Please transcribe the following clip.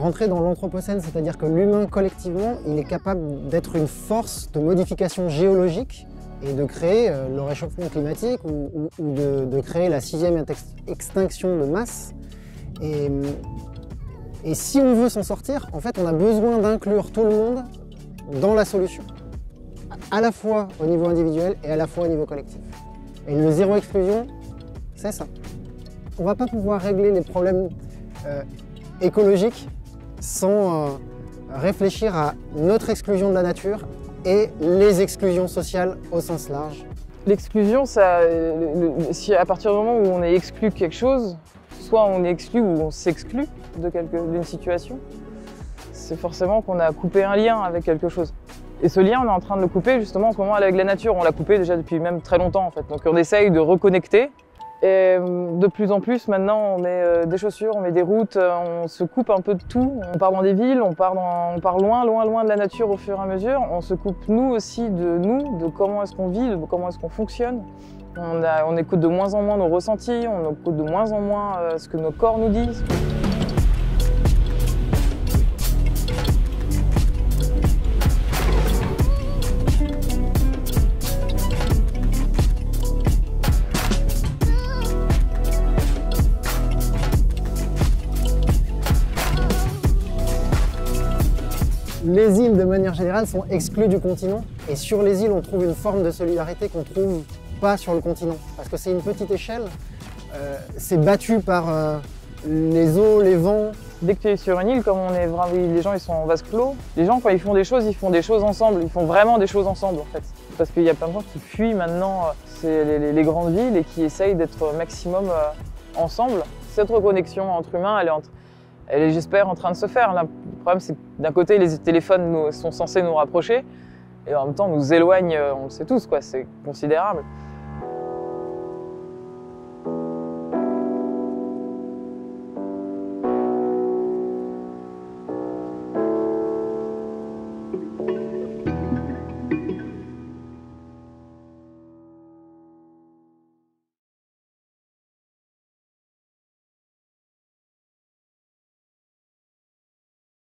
rentrer dans l'anthropocène, c'est-à-dire que l'humain collectivement, il est capable d'être une force de modification géologique et de créer le réchauffement climatique ou de créer la 6e extinction de masse. Et si on veut s'en sortir, en fait, on a besoin d'inclure tout le monde dans la solution, à la fois au niveau individuel et à la fois au niveau collectif. Et le zéro exclusion, c'est ça. On ne va pas pouvoir régler les problèmes écologiques sans réfléchir à notre exclusion de la nature et les exclusions sociales au sens large. L'exclusion, si à partir du moment où on est exclu de quelque chose, soit on est exclu ou on s'exclut d'une situation, c'est forcément qu'on a coupé un lien avec quelque chose. Et ce lien, on est en train de le couper justement en ce moment avec la nature. On l'a coupé déjà depuis même très longtemps en fait. Donc on essaye de reconnecter. Et de plus en plus maintenant, on met des chaussures, on met des routes, on se coupe un peu de tout. On part dans des villes, on part loin, loin, loin de la nature au fur et à mesure. On se coupe nous aussi de comment est-ce qu'on vit, de comment est-ce qu'on fonctionne. On écoute de moins en moins nos ressentis, on écoute de moins en moins ce que nos corps nous disent. Les îles, de manière générale, sont exclues du continent. Et sur les îles, on trouve une forme de solidarité qu'on ne trouve pas sur le continent. Parce que c'est une petite échelle, c'est battu par les eaux, les vents. Dès que tu es sur une île, comme les gens ils sont en vase clos, les gens quand ils font des choses ensemble. Ils font vraiment des choses ensemble en fait. Parce qu'il y a plein de gens qui fuient maintenant les grandes villes et qui essayent d'être au maximum ensemble. Cette reconnexion entre humains, elle est, j'espère, en train de se faire. Là, le problème, c'est que d'un côté, les téléphones sont censés nous rapprocher et en même temps nous éloignent, on le sait tous, c'est considérable.